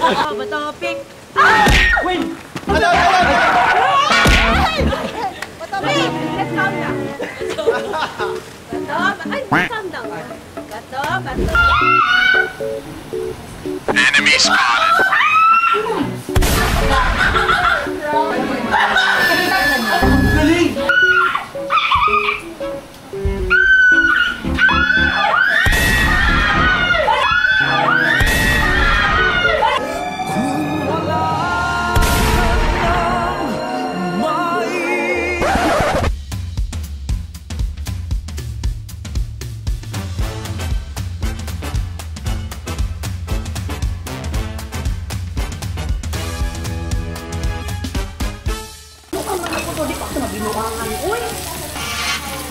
Topic. Win! Topic. Let's calm down. Ay, calm down. Bato. Enemy spotted. Galing!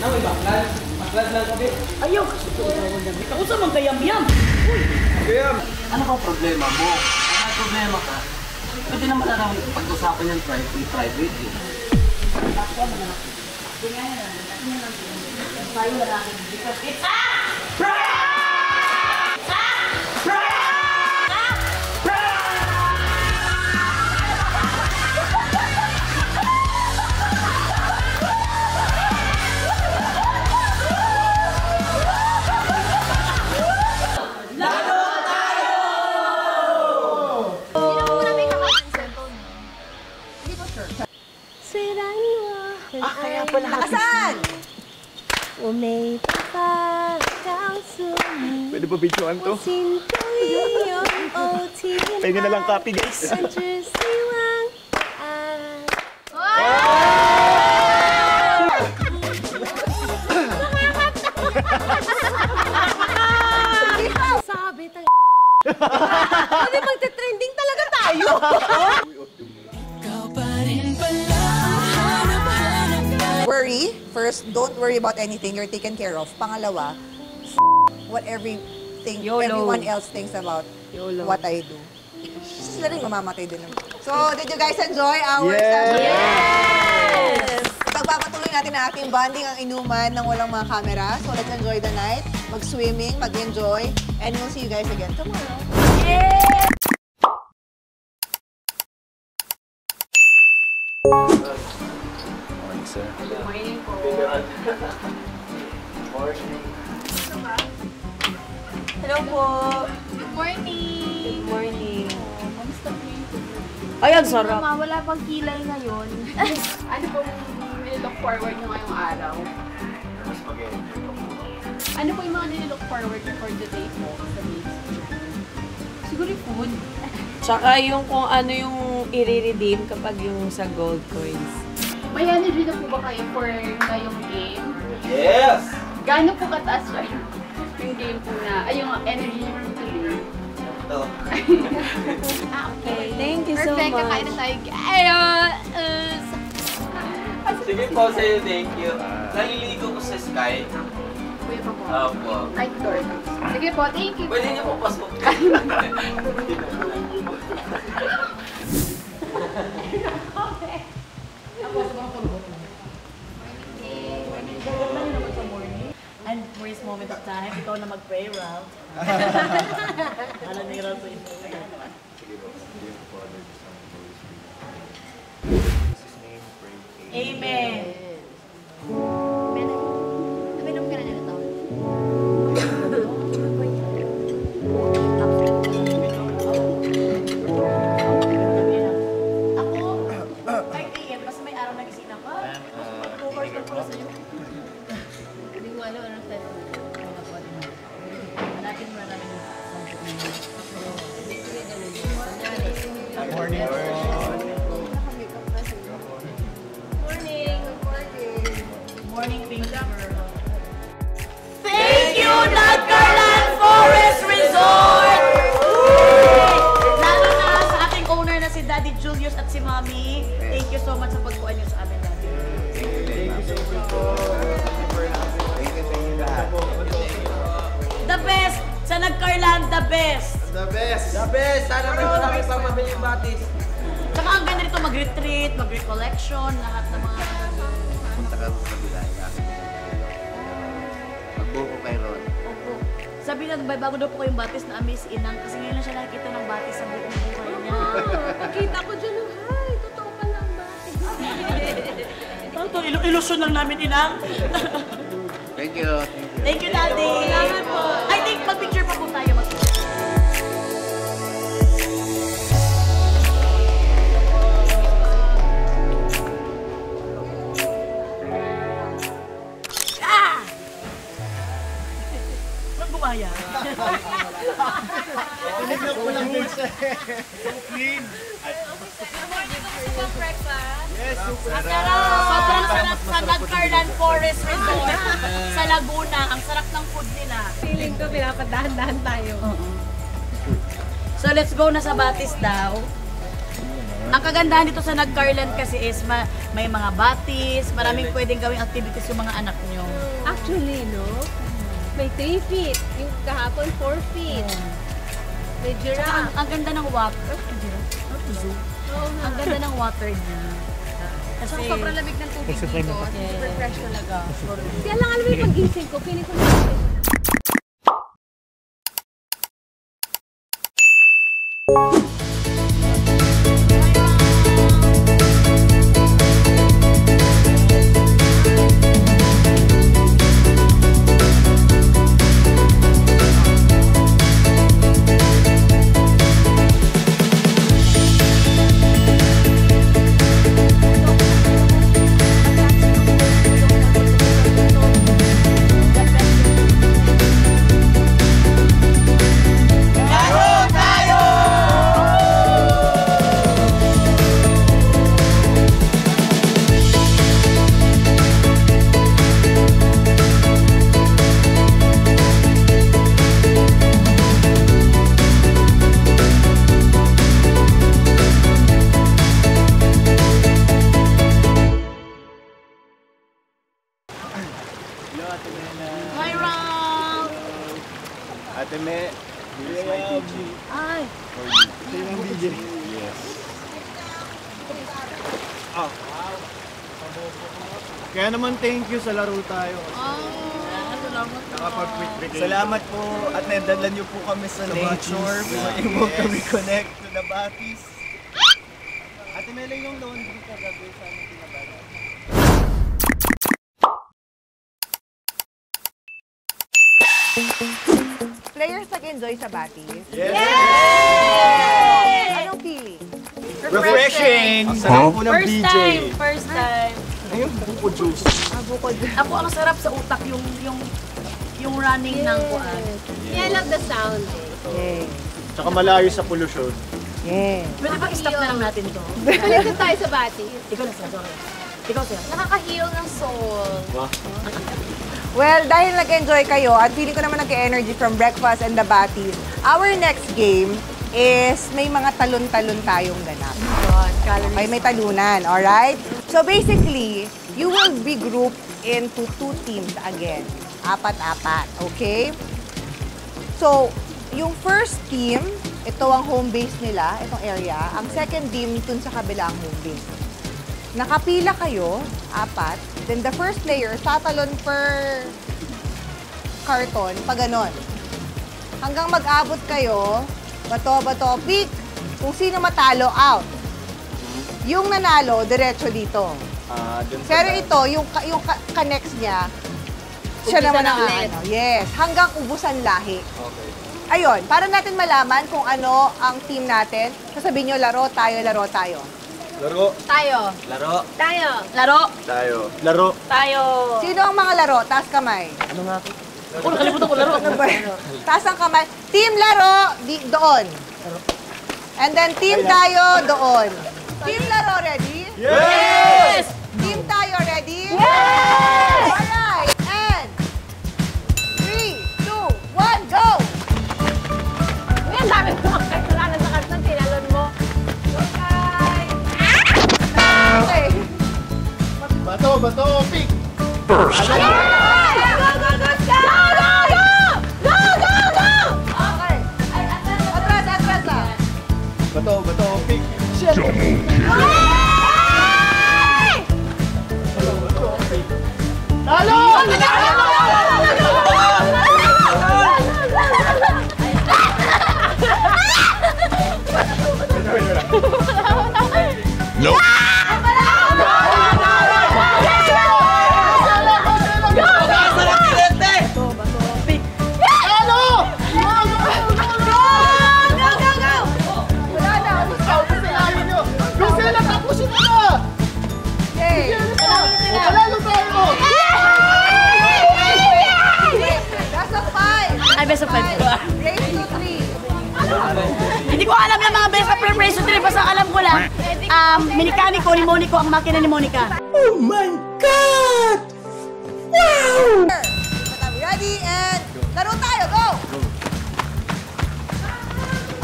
Naway baklan? Baklan lang kami? Ayaw! Ako sa mga kayam-yam! Kayam! Ano ba problema mo? Ano problema ka? Pwede naman na pag-usapan yung private eh. Kaya pala Lakasan! Pwede ba videoan to? Pahinga na lang copy, guys. Sabi tayo. Pwede magte-trending talaga tayo. Worry. First, don't worry about anything. You're taken care of. Pangalawa, what everyone else thinks about what I do. Sila rin mamamatay din. So, did you guys enjoy our session? Yes! Pagpapatuloy natin ang ating bonding, ang inuman ng walang mga camera. So, let's enjoy the night. Mag-swimming, mag-enjoy. And we'll see you guys again tomorrow. Yeah! Morning, sir. Good morning po. Morning. Hello po. Good morning! Good morning. Kamusta po yung tuloy? Ay, ang sarap. Mama, wala pang kilay ngayon. Ano pong nilook forward nyo ngayong araw? Mas mag-enjoy ko po. Ano po yung mga nilook forward nyo for the day po sa days? Siguro yung food. Tsaka yung kung ano yung i-redeem kapag yung sa gold coins. May energy na po ba kayo for ngayong game? Yes! Gaano po kataas ba yung game po na, ay yung energy nyo po today? Ito. Okay. Thank you so Perfect, much. kakain na tayo. Sige po sa'yo, thank you. Naliligo ko sa sky. Kuya pa po. Opo. Right door. Sige po, thank you. Pwede niyo po pasok. And for this moment of time, ikaw na mag-pray, Ralph. Ano ni Ralph ito? Amen. Naminom ka na nito. Ako, 5 AM, basta may araw nagising ako. 2 hours lang pala sa'yo. Hindi ko alam anong set. Hanapin mo na namin yung Morning. morning pink girl. Thank you, Nagcarland Forest Resort! Lalo na sa ating owner na si Daddy Julius at si Mommy. Thank you so much sa pagkuhan niyo sa amin, Daddy. The best! Sa Nagcarland, the best! The best! The best! Sana may marami pang mabili yung batis. Tsaka ang ganda nito mag-retreat, mag-recollection, lahat ng mga... Punta ka sa Bilaya. Magbuko kay Ron. Opo. Sabi na, bago daw po kayong batis na amaze inang kasi ngayon lang siya nakikita ng batis sa buong buhay niya. Nakita ko dyan, hi, totoo pala ang batis. Ito, ilusyon lang namin inang. Thank you. Thank you, Daddy. Salamat po. I think mag-picture pa po tayo. Gumaya. Tinignan ko lang din siya. Clean. Yes, super. Sobrang sarap sa Nagcarlan Forest Resort sa Laguna. Ang sarap ng food nila. Feeling ko, pinapadahan-dahan tayo. So let's go na sa Batis daw. Ang kagandahan dito sa Nagcarlan kasi is may mga batis, maraming pwedeng gawing activities yung mga anak nyo. Actually, no? May 3 feet. Yung kahapon, 4 feet. May giraffe. Ang ganda ng water. Ang ganda ng water niya. Kasi Sobrang lamig ng tubig dito. Super fresh talaga. Kaya lang alam mo yung pag-gising ko, feeling ko na hi, Ram! Ate Me, this is my DJ. Ay! Ito yung DJ. Yes. Oh. Kaya naman thank you sa laro tayo. Salamat po at nadala niyo po kami sa nature. Pwede mo kami connect to the Batis. Ate Mela, yung laundry ka gagawin sa aming pinabala. Players nag-enjoy sa Batis. Yes! Anong feeling? Refreshing! Ang sarap po ng First DJ. time! First time! Ayun, buko juice. Ako ang sarap sa utak yung running ng kuan. Yeah, I love the sound. Yeah. Tsaka malayo sa pollution. Yeah. Pwede ba i-stop na lang natin to? Balik na tayo sa Batis. Ikaw na siya, sorry. Ikaw siya. Nakaka-heal ng soul. Well, dahil nag-enjoy kayo at feeling ko naman nag-energy from breakfast and the Batis, our next game is may mga talon-talon tayong ganap. Okay, may talunan, alright? So basically, you will be grouped into 2 teams again. 4-4, okay? So, yung first team, ito ang home base nila, itong area. Ang second team, dun sa kabilang home base. Nakapila kayo, 4. Then the first player, tatalon per karton, pa ganon. Hanggang mag-abot kayo, bato, pick. Kung sino matalo, out. Yung nanalo, diretso dito. Pero ito, yung ka-next niya, siya naman ang ano. Yes, hanggang ubusan lahi. Okay. Ayun, para natin malaman kung ano ang team natin, sasabihin nyo, laro tayo, laro tayo. Laro. Tayo! Laro. Tayo! Laro! Tayo. Laro. Tayo! Sino ang mga laro? Taas kamay. Ano nga? Oh, nakalimutan ko laro. Taas ang kamay. Team laro, doon. And then team tayo, doon. Team laro, ready? Yes! Team tayo, ready? Yes! Alright, and 3, 2, 1, go! Uy, ang dami ko ang kasalanan sa karton. Tinalon mo. Okay. Bato, pick. First. Go! Okay. Atras lang. Bato, pick. Talo! Grade 3. Hindi ko alam yung mga best na preparation trip. Basta alam ko lang, minikaniko ni Monico ang makina ni Monica. Oh my God! Wow! Ready and laro tayo, go!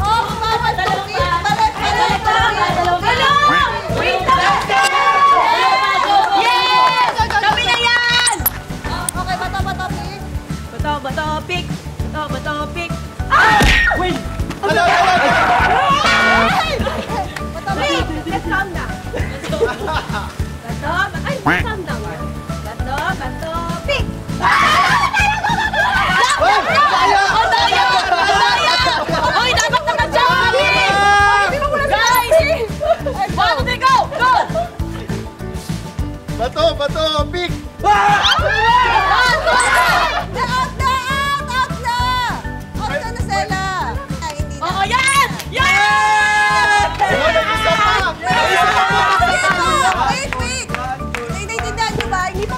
Oh, bawat topic! Balik! Wait lang! Yes! Kami na yan! Okay, bato, pick. Bato, pick. Ah! Wait! Hello! Bato, pick. Let's calm down. Calm down. Bato, pick. Hoy, dapat naman siya kami! Guys! 1, 2, 3, go! Go! Bato, pick! Out na, Sela! Ay, hindi na. Oo, yan! Yan! Isa pa! Wait! Naiintindihan nyo ba? Hindi pa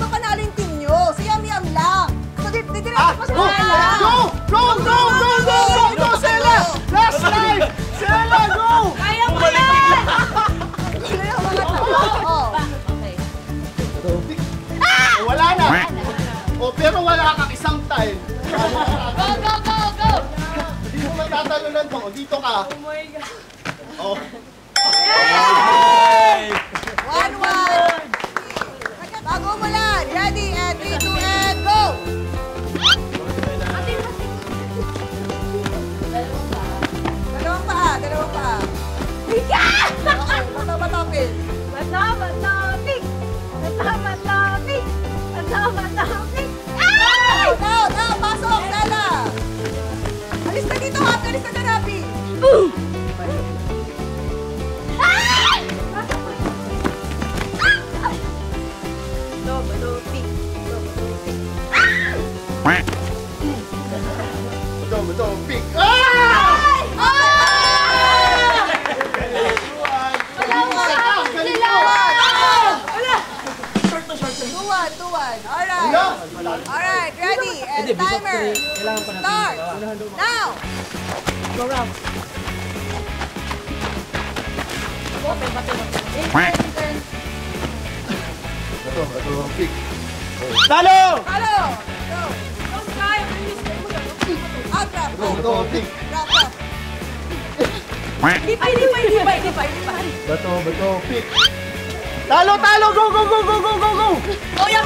panalo yung team nyo. Si Yam lang. So, didiretso pa sa Sela. Go, Sela! Last life! Sela, go! Kaya mo yan! Wala na! O, pero wala kang isang time. Go! Hindi mo matatalunan to. O, dito ka. Oh my God. Oh. 1-1. Bago mo lang. Ready, and 3, 2, and go! Dalawang paa. Okay, bato, pick. Now, pasok, Sela! Alis na dito, Happy! Alis na dyan, Happy! Bato, pick. Ah! Alright, ready, and timer, start, now! Go round. Bato, pick. Talo! Halo! Go! Out, wrap, Bato, pick. wrap up. Hindi pa. Bato, pick. Talo! Go! Oh, yum!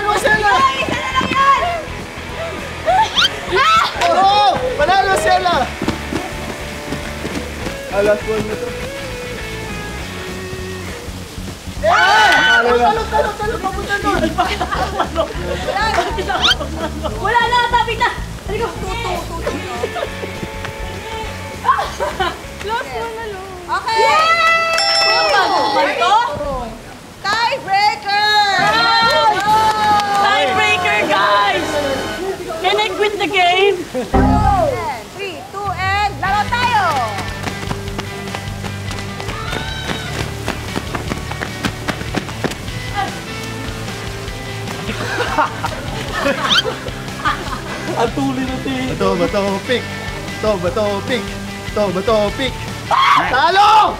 Go, Sela! Oo! Panalo, Sela! Alas po nyo to. Talo! Papunta doon! Wala na, tabi na! Halika! Okay! Tiebreaker! Tiebreaker, guys! Can I quit the game? 3, 2, and laro tayo! Ang tuloy na ti. Bato, pick. Bato, pick. Talo!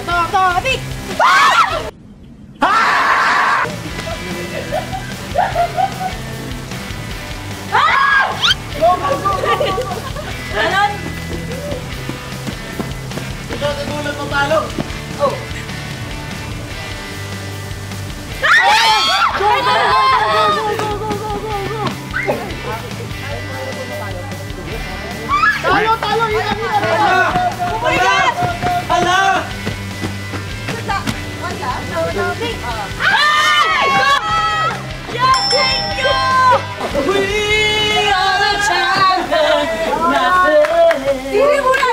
Bato, pick! Ganon! Ikaw nagulat matalo. Oh. Talo! Ilan! Oh my God! Hala! Ay! Yes, thank you! We are the champions! Dili mo na!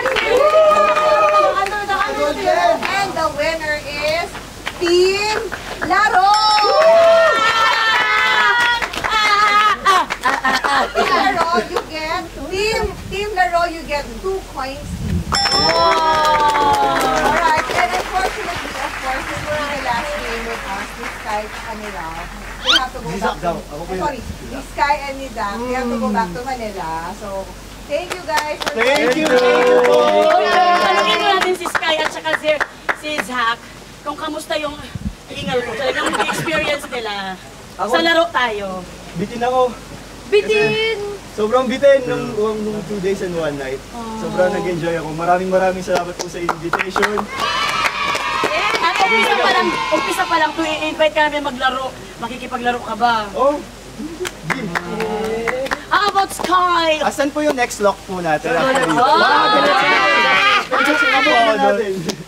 coins each. Alright, and unfortunately, of course, this will be the last game with us, Miss Sky and ni Ralph. We have to go back to, sorry, Miss Sky and ni Dak, we have to go back to Manila. So, thank you guys for Thank you! Tanungin mo natin si Sky at saka si Zach kung kamusta yung ingal ko. Talagang experience nila. Sa laro tayo. Bitin ako. Bitin! Sobrang bitin nung 2 days and 1 night. Sobrang nag-enjoy ako. Maraming salamat po sa invitation. At umpisa pa lang to i-invite ka namin maglaro. Makikipaglaro ka ba? Oh! How about Sky? Asan po yung next lock po natin?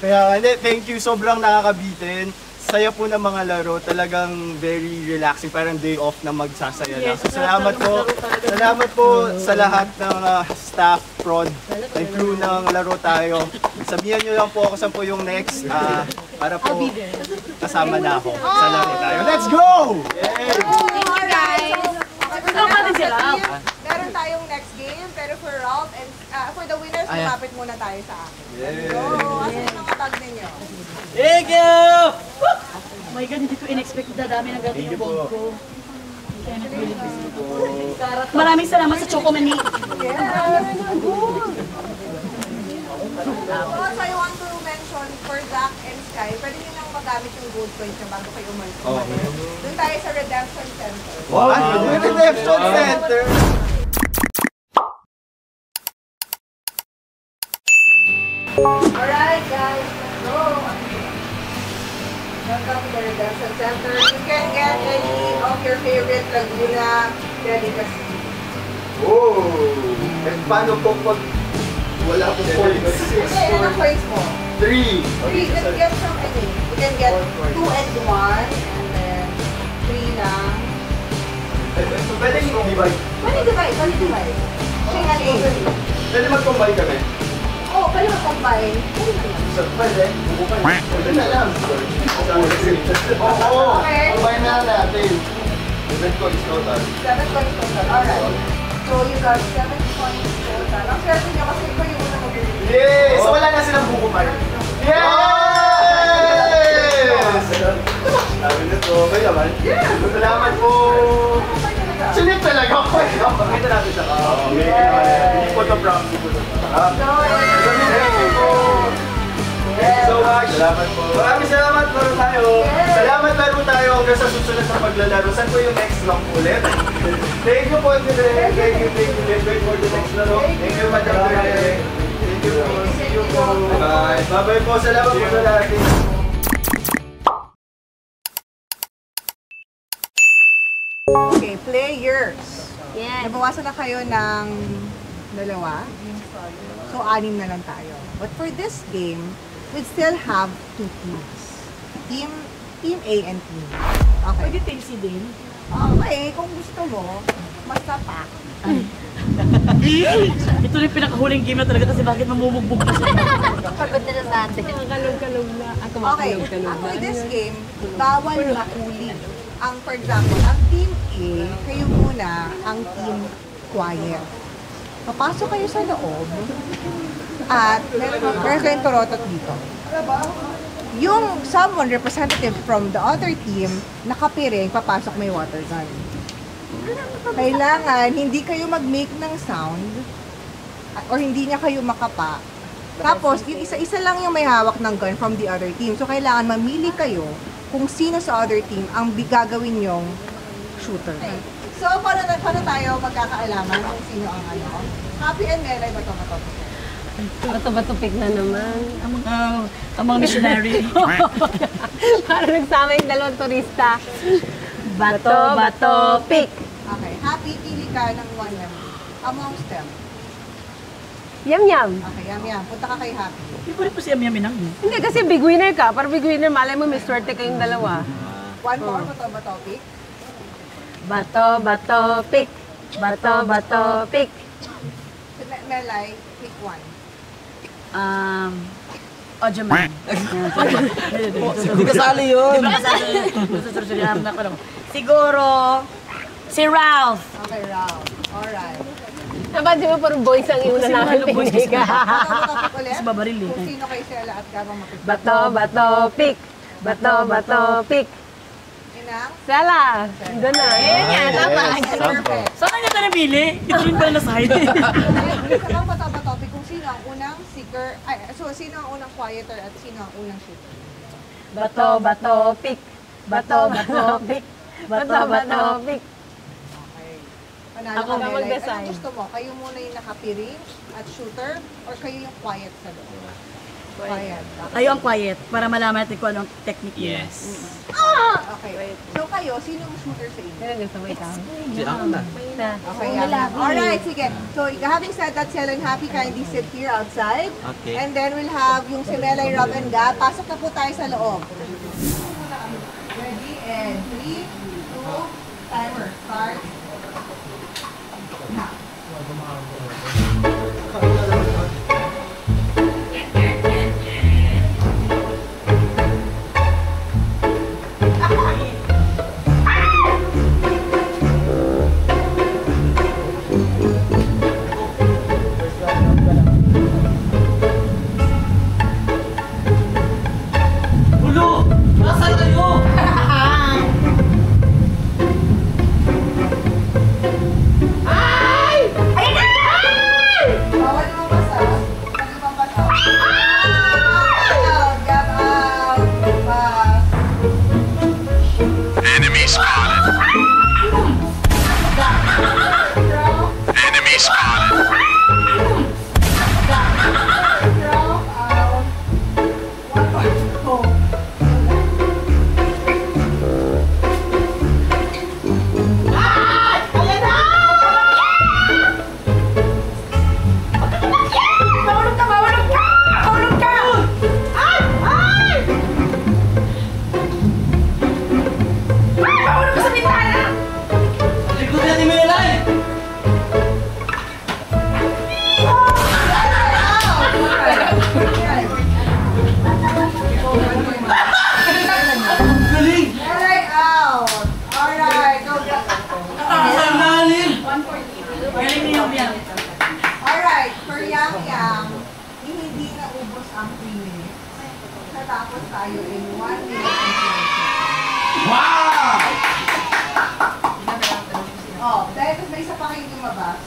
Kaya thank you. Sobrang nakakabitin. Saya po ng mga laro. Talagang very relaxing. Parang day off na magsasaya lang. So, salamat po. Salamat po sa lahat ng staff, prod, and crew ng laro tayo. Sabihan nyo lang po ako saan po yung next para po kasama na ako sa laro tayo. Let's go! Kasama din sila. Meron tayong next game, pero for Ralph and for the winners, lumapit muna tayo sa akin. So, asan yung mga tag ninyo? Thank you! Oh my God, hindi ko in-expect na dami ng gabi yung bog ko. Maraming salamat sa Chocomani. Also, I want to mention for Zach and Sky, pwede nyo nang magamit yung gold coins nyo bago kayo umalis. Doon tayo sa Redemption Center. Wow! Redemption Center! Alright guys, let's go! Welcome to the Redemption Center. You can get any of your favorite Laguna delicacy. Oh! And paano po pag wala po points? Okay, ano coins mo? 3! 3, you can get from any. You can get 2 and 1, and then 3 lang. Pwede yung divide. Pwede divide. Shingaling. Pwede mag-combine kami. Oo, pwede mag-combine. So, pwede. Pwede na lang. Oo! Okay. Combine na natin. 7 coins total. 7 points total. Alright. So, you got 7 points total. Ang swerte niya kasi ikaw yung unang mabili. Yay! So, wala na silang buko pa rin. Yes! Sabi na to. Okay naman? Yes! Salamat po! Sinip talaga ako. Pakita natin siya. Okay. Hindi po ito prank. Hindi po ito prank. Thank you po. Thank you so much. Salamat po. Maraming salamat. Laro tayo. Salamat laro tayo hanggang sa susunod na paglalaro. Saan po yung next lock ulit? Thank you po. Thank you. Let's wait for the next laro. Thank you, Madam Dre. Thank you po. See you po. Bye. Bye-bye po. Salamat po sa lahat. Okay, players. Yes. Nabawasan na kayo ng 2. So, 6 na lang tayo. But for this game, we still have 2 teams. Team A and Team B. Okay. Pwede team C din. Okay, kung gusto mo, basta pa. Ito na yung pinakahuling game na talaga kasi bakit mamumugbog na siya. Pagod na natin. Kalog-kalog na. Ako Okay, for this game, bawal mahuli. Ang, for example, ang Team A, kayo muna ang Team Quiet. Papasok kayo sa loob at meron kayong torotot dito. Yung someone representative from the other team, nakapiring, papasok may water gun. Kailangan hindi kayo mag-make ng sound or hindi niya kayo makapa. Tapos, yung isa-isa lang yung may hawak ng gun from the other team. So, kailangan mamili kayo kung sino sa other team ang gagawin yung shooter. So, paano tayo magkakaalaman kung sino ang ano? Happy and Melay ba ito? Bato-bato-pick na naman. Ang mga missionary. Parang nagsama yung 2 turista. Bato-bato-pick. Okay, Happy, pili ka ng one member. Amongst them. Yum-yum. Okay, yam. Punta ka kay Happy. Hindi ko rin po si Yami nang. Hindi kasi big winner ka. Para big winner, malay mo may swerte kayong 2. One more, ba topic? Bato-bato-pick. Bato-bato-pick. Melay, pick one. Ojoman. Hindi kasali yun. Siguro, si Ralph. Okay, Ralph. Alright. Napansin mo parang boys ang iuna Kasi namin mga boys kasi pinig. Topic ulit. Kasi babaril eh. Kung sino kay Sela at Gabang makikita. Bato, bato, pick. Bato, bato, pick. Inang? Sala! Doon na. Ayan yan, tama. Perfect. Saan ka napili? Ito rin pala na side. Isa lang pa topic kung sino ang unang seeker, sino ang unang quieter at sino ang unang shooter. Bato, bato, pick. Bato, bato, pick. Bato, bato, pick. Okay. Panalo Ako ka, na Melay. mag-decide. Ano gusto mo? Kayo muna yung nakapiring at shooter or kayo yung quiet sa loob? Quiet. Kayo ang quiet para malaman natin kung anong technique nila. Yes. Okay. So kayo, sino ang shooter sa inyo? Sino gusto mo ikaw? Si ako na. Okay, alright, sige. So, having said that, Sel and Happy, kindly sit here outside. Okay. And then we'll have yung si Melay, Rob, and Gab. Pasok na po tayo sa loob. Ready? And 3, 2, timer. Start. Ulo! Nasaan kayo? Bawal naman basa. Bawal naman basa. Out! Gab out! Pass. Enemy spotted. Enemy spotted. Throw out. One more. Go. Likod na ni Melay! Galing! Alright, out. Alright, go. Ang lalim! Galing niyo yan. Alright, for Yang Yang, hindi naubos ang 3 minutes. Natapos tayo in 1 minute and 20 seconds. Wow! Oh, dahil mas may isa pa kayong lumabas,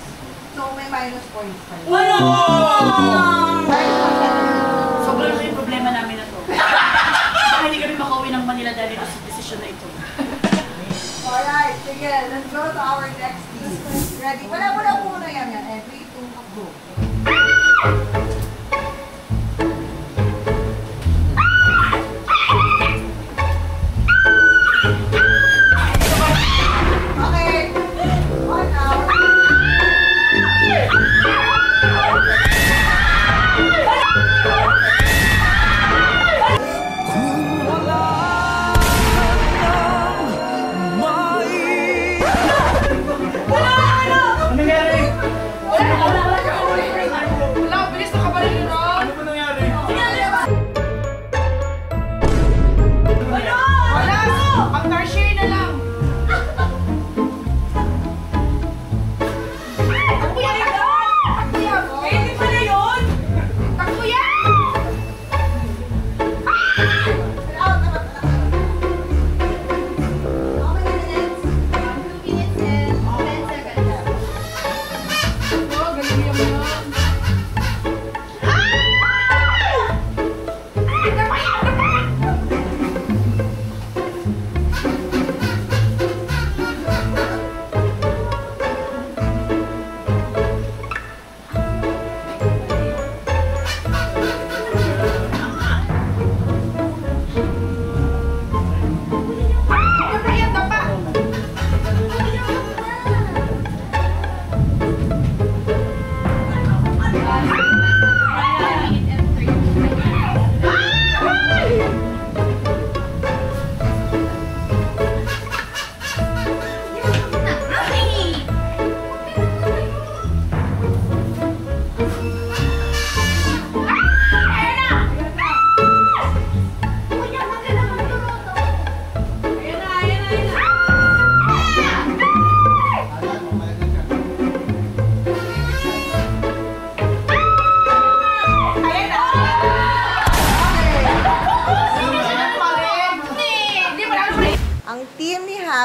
so may minus points pa rin. Ano? Sobrang laki yung problema namin na to. Baka hindi kami makauwi ng Manila dahil ito sa decision na ito. Alright, sige, let's go to our next team. Ready? Wala muna yan. And 3, 2, go. Okay. 1 hour. Ano nangyari? Wala, bilis na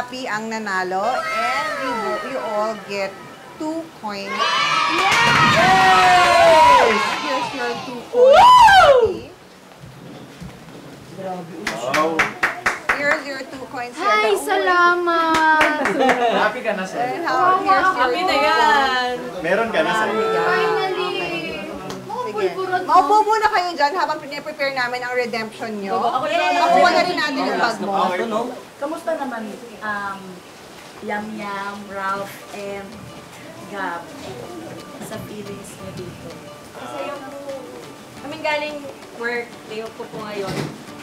happy ang nanalo and you all get 2 coins. Here's your 2 coins. Wow. Here's your 2 coins. Ay, salamat! Happy ka na sir. And how, here's your Happy na yan! Meron ka na sir. Finally! Sige. Maupo muna kayo dyan habang prepare namin ang redemption nyo. Ako lang Makuha na rin natin yung bag mo. Okay po. Kamusta naman, Yam Yam, Ralph, and Gab sa feelings niyo dito? Masaya po. Kami galing work, day off ko po ngayon.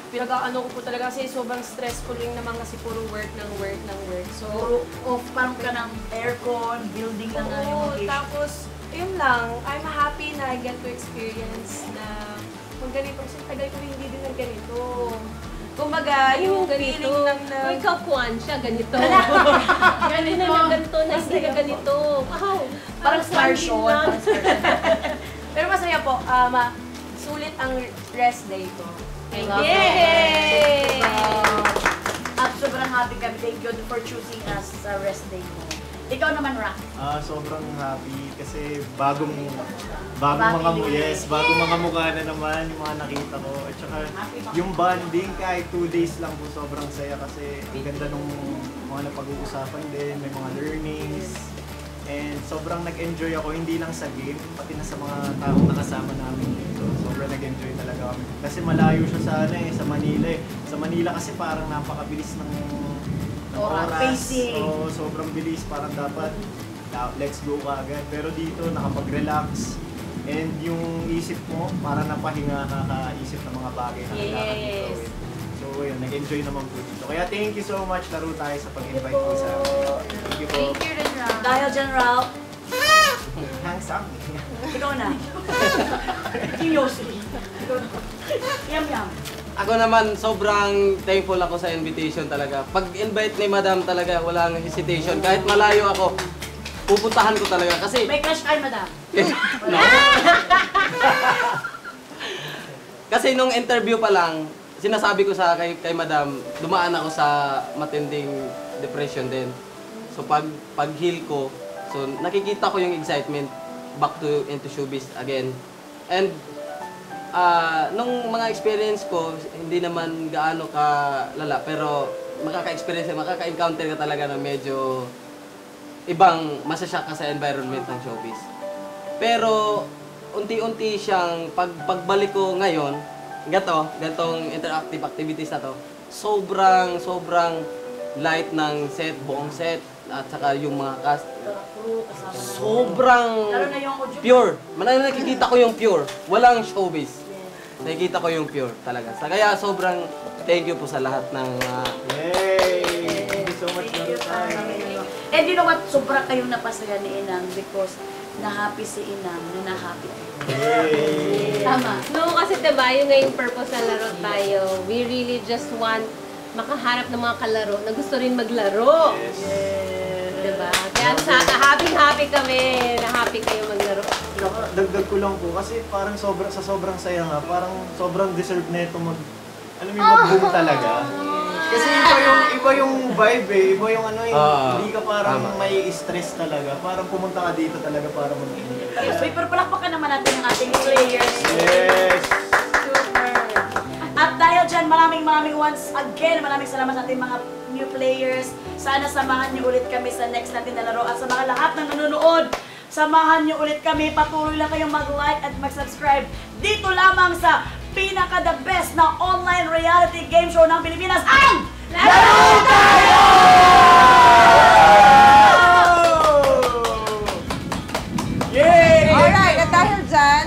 Pinag-ano ko po talaga kasi sobrang stressful rin naman kasi puro work ng work ng work. So, Puro off, parang ka ng aircon, building lang na yung oo, location. tapos, yun lang, I'm happy na I get to experience na kung ganito. Kasi tagal ko rin hindi din ng ganito. Kumbaga, yung feeling lang na... Kung ikaw kuwan siya, ganito. ganito. Ganito na hindi ka ganito. Wow! Parang star shot. Parang star shot. Pero masaya po, sulit ang rest day ko. Yay! At sobrang happy kami. Thank you for choosing us sa rest day mo. Ikaw naman, Rock. Sobrang happy kasi bagong mga mukha na naman yung mga nakita ko. At saka yung bonding kahit 2 days lang po sobrang saya kasi ang ganda nung mga napag-uusapan din, may mga learnings. And sobrang nag-enjoy ako, hindi lang sa game, pati na sa mga taong nakasama namin dito. Sobrang nag-enjoy talaga kami. Kasi malayo siya sa Manila eh. Sa Manila kasi parang napakabilis ng oras. Pacing. So, sobrang bilis, parang dapat let's go ka agad. Pero dito, nakapag-relax. And yung isip mo, parang napahinga ka kaisip ng mga bagay na kailangan dito. So, yun, nag-enjoy naman po dito. Kaya thank you so much, laro tayo sa pag-invite po sa amin. Thank you po. Thank you rin, Rob. Dahil dyan, Ralph, Handsome. ikaw na. Team Yossi. Yam Yam. Ako naman, sobrang thankful ako sa invitation talaga. Pag-invite ni Madam talaga, walang hesitation. Kahit malayo ako, pupuntahan ko talaga. Kasi, May crush kay Madam. no. Kasi nung interview pa lang, sinasabi ko kay Madam, dumaan ako sa matinding depression din. So pag heal ko, so nakikita ko yung excitement back into showbiz again. And nung mga experience ko, hindi naman gaano ka lala, pero makaka-encounter ka talaga ng medyo ibang masasyak ka sa environment ng showbiz. Pero unti-unti siyang pagbalik ko ngayon, gantong interactive activities na to, sobrang light ng set, buong set, at saka yung mga cast, sobrang Lalo na yung audio. pure. Nakikita ko yung pure. Walang showbiz. Nakikita ko yung pure talaga. Kaya sobrang thank you po sa lahat ng... Yay! Thank you so much, laro tayo. And you know what? Sobra kayong napasaya ni Inang because na-happy si Inang na na-happy. Yay! Tama. No, kasi diba, yung ngayong purpose na laro tayo, we really just want makahanap ng mga kalaro na gusto rin maglaro. Diba? Kaya happy kami na happy kayo maglaro. Dagdag ko lang po kasi parang sa sobrang saya nga, parang sobrang deserve na ito mag-boom talaga. Kasi iba yung vibe eh, iba yung hindi ka parang may stress talaga. Parang pumunta ka dito talaga para mag-enjoy. Yes, pero palakpakan naman natin ang ating players. Yes! Super! At dahil dyan, maraming once again, maraming salamat sa ating mga new players. Sana samahan niyo ulit kami sa next natin na laro. At sa mga lahat ng nanonood, samahan niyo ulit kami. Patuloy lang kayong mag-like at mag-subscribe. Dito lamang sa pinaka-the best na online reality game show ng Pilipinas, ang Laro Tayo! Yay! Alright, at dahil dyan,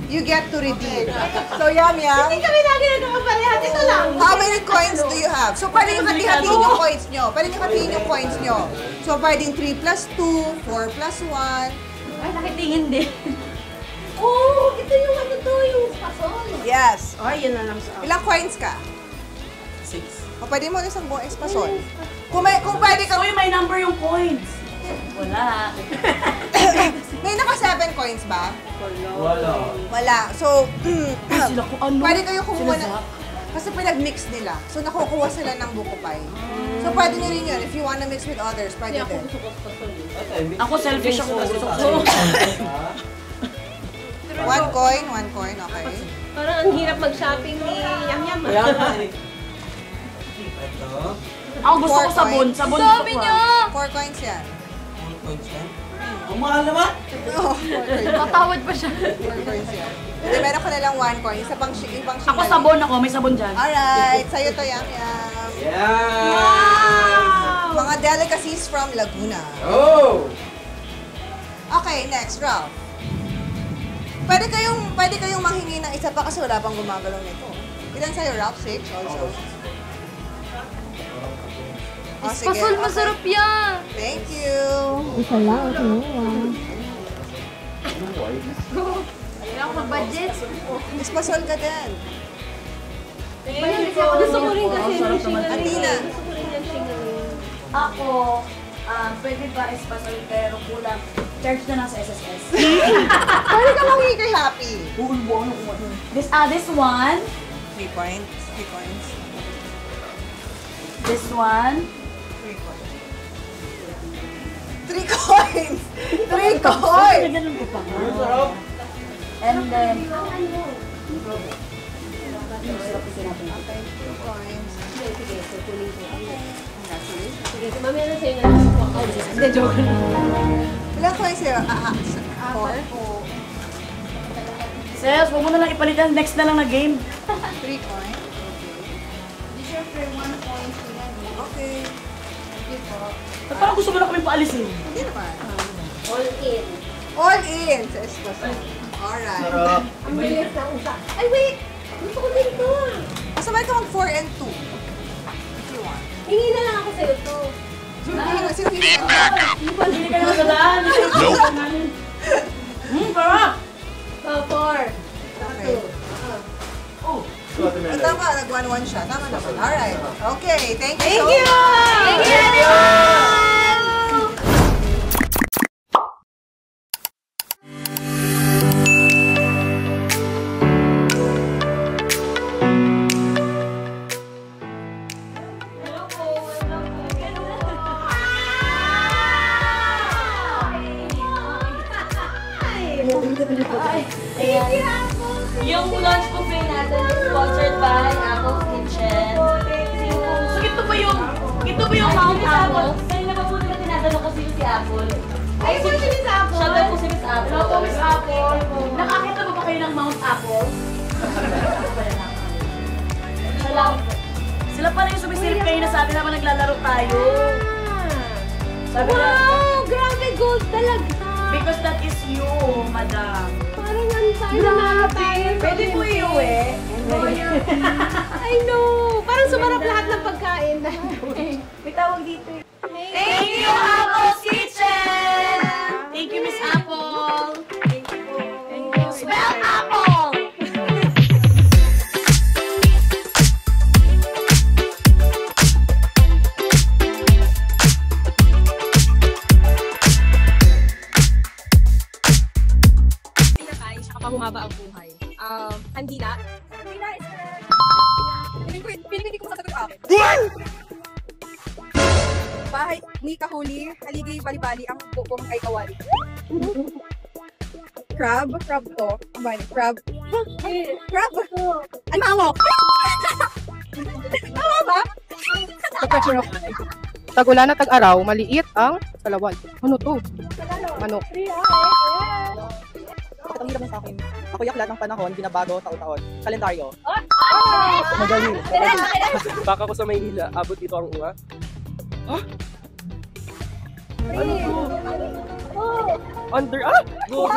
you get to redeem. So, Yam Yam, Hindi kami lagi nagkakaparehat. Ito lang. how many coins do you have? So, pwede nyo hati-hatiin yung coins nyo. Pwede nyo hatiin yung coins nyo. So, pwedeng 3 plus 2, 4 plus 1. Ay, nakitingin din. Oh, ito yung yung pasol. Yes. Ay, yun na lang sa Ilang coins ka? 6. O pwede mo isang buong espasol. Kung pwede ka, Uy, may number yung coins. Wala. may naka 7 coins ba? Wala. Wala. So, Sila kung ano. pwede kayo kumuha Sila ng... Zach. Kasi pinag-mix nila. So, nakukuha sila ng buko pie. So, pwede nyo rin yun. If you wanna mix with others, pwede din. Ako selfish ako. Gusto ko. One coin, okay. Parang ang hirap mag-shopping ni Yam-Yam. Kaya nga eh. Ako gusto ko sabon. Sabon gusto ko. 4 coins yan. Ang mahal naman. Oo, 4 coins. Matawad pa siya. 4 coins yan. Hindi, meron ka na lang 1 coin. Isa pang ibang Ako sabon ako. May sabon dyan. Alright, sa'yo to, Yam-Yam. Yeah! Mga delicacies from Laguna. Oh! Okay, next, Ralph. Pwede kayong manghingi ng isa pa kasi wala pang gumagalaw nito. Ilan sa'yo, Ralph? 6 also. Oh, sige. Pasol, Okay. masarap yan. Thank you. Kailangan ako mag-budget. Ispasol ka din. Gusto ko rin kasi yung shingaling. Athena. Gusto ko rin yung shingaling. Ako, pwede ba espasol pero kulang. Charge na lang sa SSS. Pwede ka manghingi kay Happy. This one. 3 points. 3 coins. This one. 3 coins. 3 coins! 3 coins! Ganun ko pa nga. And then, Okay, 2 coins. Sige, so tuloy ko. Congratulations. Sige, mamaya na sa'yo na lang sa walk. Hindi, joke lang. Ilang coins sa'yo? 4? sis, huwag mo na lang ipalitan. Next na lang na game. 3 coins. Okay. Ba't parang gusto mo na kami paalisin? Hindi naman. All in. All in sa esposal. Alright. Ang bilis na usa. Ay, wait! Gusto ko din ito. Basta may ka mag 4 and 2. If you want. Hingi na lang ako sa'yo to. Sino hindi ka? Hindi ka naman sadaan. Parang! Four. Okay. Oh. Tama, nag-1-1 siya. Tama naman. Alright. Okay, thank you. Thank you! Thank you! Yung lunch buffet natin is sponsored by Apple's Kitchen. So ito ba yung Mount Apple? Kanina pa po nila tinatanong ko sino si Apple. Ay, sino si Miss Apple? Siya daw po si Miss Apple. Hello po, Miss Apple. Nakakita mo ba kayo ng Mount Apple? Siya lang. Sila pala yung sumisilip kayo na sa atin habang naglalaro tayo. Sabi nila, Wow! Grabe, gold talaga! because that is you, madam. Parang ano tayo na tayo. Pwede po iuwi. I know! Parang sumarap lahat ng pagkain. May tawag dito. Thank you, Apple's Kitchen! Thank you, Miss Apple. Thank you po. Spell Apple! Pinakain, saka pahumaba ang buhay. Kandila. Kandila is correct. Piling ko masasagot ko akin. Bahay ni Kahuli, haligi bali-bali ang bukong ay kawali. Crab to. Crab. Crab. Ano mo? Tama ba? Tag-ulan at tag-araw, maliit ang salawal. Ano to? Manok. Bakit ang hirap mo sa akin? Ako yak lahat ng panahon, binabago taon-taon. Kalendaryo. Magaling. Baka ko sa Maynila, abot dito ang unga. Under, Go!